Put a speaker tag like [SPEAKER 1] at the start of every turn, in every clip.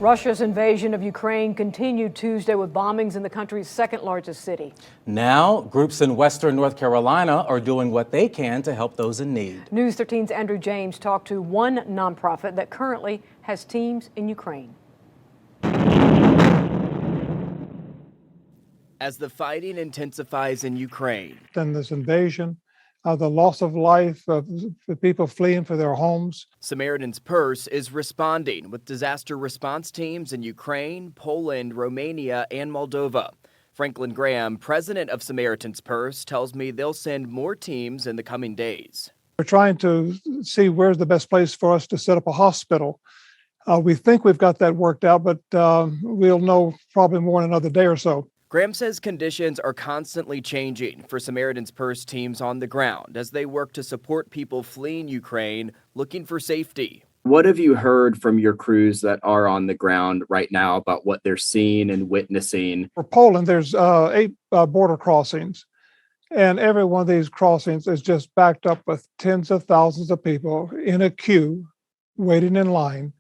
[SPEAKER 1] Russia's invasion of Ukraine continued Tuesday with bombings in the country's second largest city.
[SPEAKER 2] Now, groups in western North Carolina are doing what they can to help those in need. News
[SPEAKER 1] 13's Andrew James talked to one nonprofit that currently has teams in Ukraine.
[SPEAKER 3] As the fighting intensifies in Ukraine,
[SPEAKER 4] and this invasion, the loss of life, the people fleeing for their homes.
[SPEAKER 3] Samaritan's Purse is responding with disaster response teams in Ukraine, Poland, Romania, and Moldova. Franklin Graham, president of Samaritan's Purse, tells me they'll send more teams in the coming days.
[SPEAKER 4] We're trying to see where's the best place for us to set up a hospital. We think we've got that worked out, but we'll know probably more in another day or so.
[SPEAKER 3] Graham says conditions are constantly changing for Samaritan's Purse teams on the ground as they work to support people fleeing Ukraine looking for safety.
[SPEAKER 5] What have you heard from your crews that are on the ground right now about what they're seeing and witnessing?
[SPEAKER 4] For Poland, there's 8 border crossings, and every one of these crossings is just backed up with tens of thousands of people in a queue, waiting in line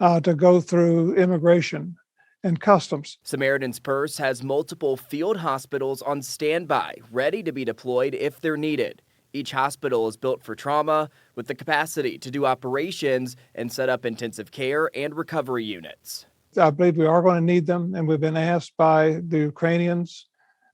[SPEAKER 4] to go through immigration and customs.
[SPEAKER 3] Samaritan's Purse has multiple field hospitals on standby, ready to be deployed if they're needed. Each hospital is built for trauma with the capacity to do operations and set up intensive care and recovery units.
[SPEAKER 4] I believe we are going to need them, and we've been asked by the Ukrainians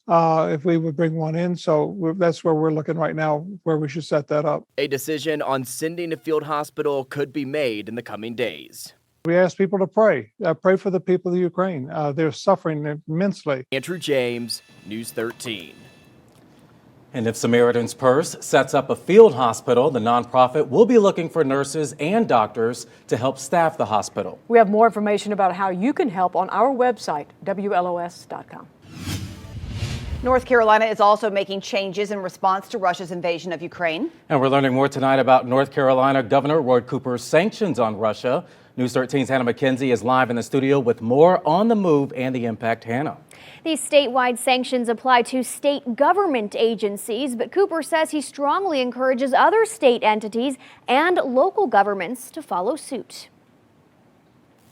[SPEAKER 4] if we would bring one in. So that's where we're looking right now, where we should set that up.
[SPEAKER 3] A decision on sending a field hospital could be made in the coming days.
[SPEAKER 4] We ask people to pray. Pray for the people of Ukraine. They're suffering immensely.
[SPEAKER 3] Andrew James, News 13.
[SPEAKER 2] And if Samaritan's Purse sets up a field hospital, the nonprofit will be looking for nurses and doctors to help staff the hospital.
[SPEAKER 1] We have more information about how you can help on our website, WLOS.com.
[SPEAKER 6] North Carolina is also making changes in response to Russia's invasion of Ukraine.
[SPEAKER 2] And we're learning more tonight about North Carolina Governor Roy Cooper's sanctions on Russia. News 13's Hannah McKenzie is live in the studio with more on the move and the impact. Hannah.
[SPEAKER 7] These statewide sanctions apply to state government agencies, but Cooper says he strongly encourages other state entities and local governments to follow suit.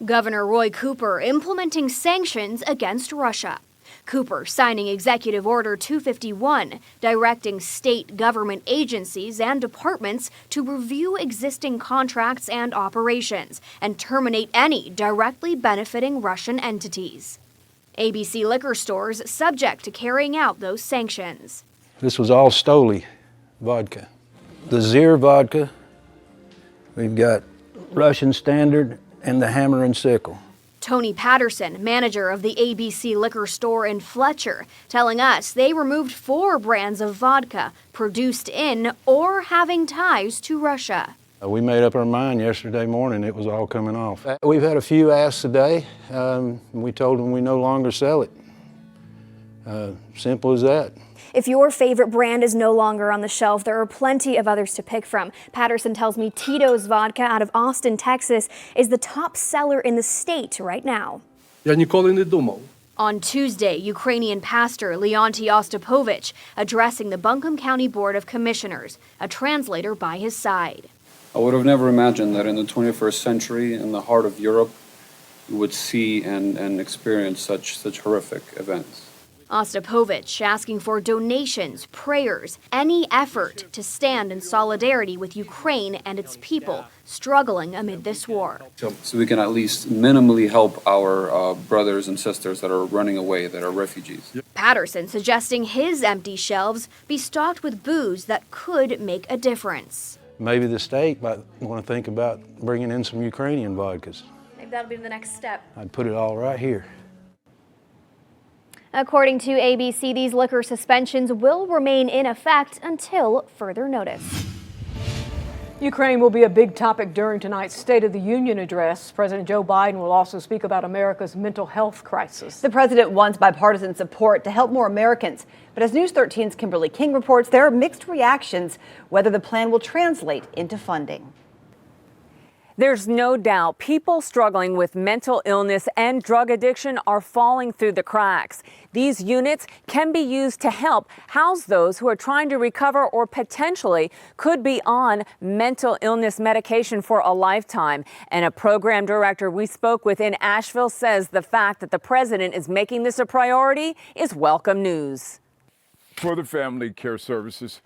[SPEAKER 7] Governor Roy Cooper implementing sanctions against Russia. Cooper signing Executive Order 251, directing state government agencies and departments to review existing contracts and operations and terminate any directly benefiting Russian entities. ABC liquor stores subject to carrying out those sanctions.
[SPEAKER 8] This was all Stoli vodka. The Zir vodka, we've got Russian Standard and the Hammer and Sickle.
[SPEAKER 7] Tony Patterson, manager of the ABC liquor store in Fletcher, telling us they removed 4 brands of vodka produced in or having ties to Russia.
[SPEAKER 8] We made up our mind yesterday morning it was all coming off. We've had a few asks today. We told them we no longer sell it. Simple as that.
[SPEAKER 7] If your favorite brand is no longer on the shelf, there are plenty of others to pick from. Patterson tells me Tito's vodka out of Austin, Texas, is the top seller in the state right now.
[SPEAKER 9] Я ніколи не думав.
[SPEAKER 7] On Tuesday, Ukrainian pastor Leonty Ostapovich addressing the Buncombe County Board of Commissioners, a translator by his side.
[SPEAKER 10] I would have never imagined that in the 21st century, in the heart of Europe, we would see and experience such horrific events.
[SPEAKER 7] Ostapovich asking for donations, prayers, any effort to stand in solidarity with Ukraine and its people struggling amid this war.
[SPEAKER 10] So we can at least minimally help our brothers and sisters that are running away, that are refugees.
[SPEAKER 7] Patterson suggesting his empty shelves be stocked with booze that could make a difference.
[SPEAKER 8] Maybe the state might want to think about bringing in some Ukrainian vodkas.
[SPEAKER 7] Maybe that'll be the next step.
[SPEAKER 8] I'd put it all right here.
[SPEAKER 7] According to ABC, these liquor suspensions will remain in effect until further notice.
[SPEAKER 1] Ukraine will be a big topic during tonight's State of the Union address. President Joe Biden will also speak about America's mental health crisis.
[SPEAKER 6] The president wants bipartisan support to help more Americans. But as News 13's Kimberly King reports, there are mixed reactions whether the plan will translate into funding.
[SPEAKER 9] There's no doubt people struggling with mental illness and drug addiction are falling through the cracks. These units can be used to help house those who are trying to recover or potentially could be on mental illness medication for a lifetime. And a program director we spoke with in Asheville says the fact that the president is making this a priority is welcome news.
[SPEAKER 11] For the family care services.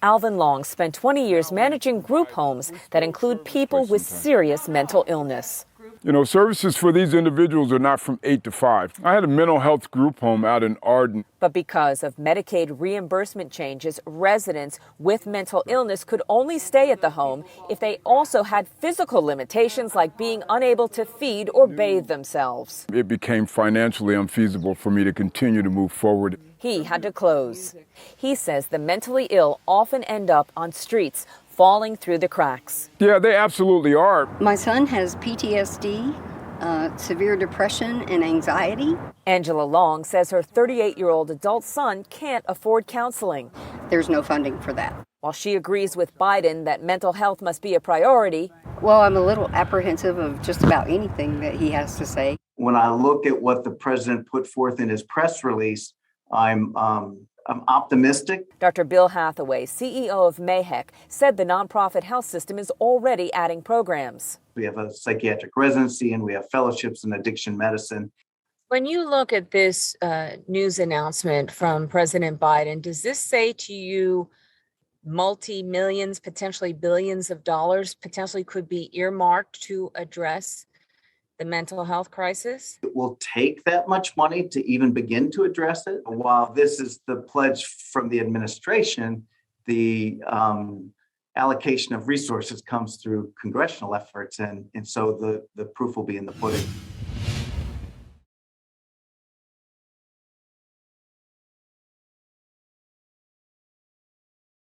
[SPEAKER 9] Alvin Long spent 20 years managing group homes that include people with serious mental illness.
[SPEAKER 11] You know, services for these individuals are not from 8 to 5. I had a mental health group home out in Arden.
[SPEAKER 9] But because of Medicaid reimbursement changes, residents with mental illness could only stay at the home if they also had physical limitations like being unable to feed or bathe themselves.
[SPEAKER 11] It became financially unfeasible for me to continue to move forward.
[SPEAKER 9] He had to close. He says the mentally ill often end up on streets, falling through the cracks.
[SPEAKER 11] Yeah, they absolutely are.
[SPEAKER 12] My son has PTSD, severe depression, and anxiety.
[SPEAKER 9] Angela Long says her 38-year-old adult son can't afford counseling.
[SPEAKER 12] There's no funding for that.
[SPEAKER 9] While she agrees with Biden that mental health must be a priority,
[SPEAKER 12] well, I'm a little apprehensive of just about anything that he has to say.
[SPEAKER 13] When I look at what the president put forth in his press release, I'm optimistic.
[SPEAKER 9] Dr. Bill Hathaway, CEO of MAHEC, said the nonprofit health system is already adding programs.
[SPEAKER 13] We have a psychiatric residency and we have fellowships in addiction medicine.
[SPEAKER 14] When you look at this news announcement from President Biden, does this say to you multi-millions, potentially billions of dollars potentially could be earmarked to address the mental health crisis?
[SPEAKER 13] It will take that much money to even begin to address it. While this is the pledge from the administration, the allocation of resources comes through congressional efforts. And so the proof will be in the pudding.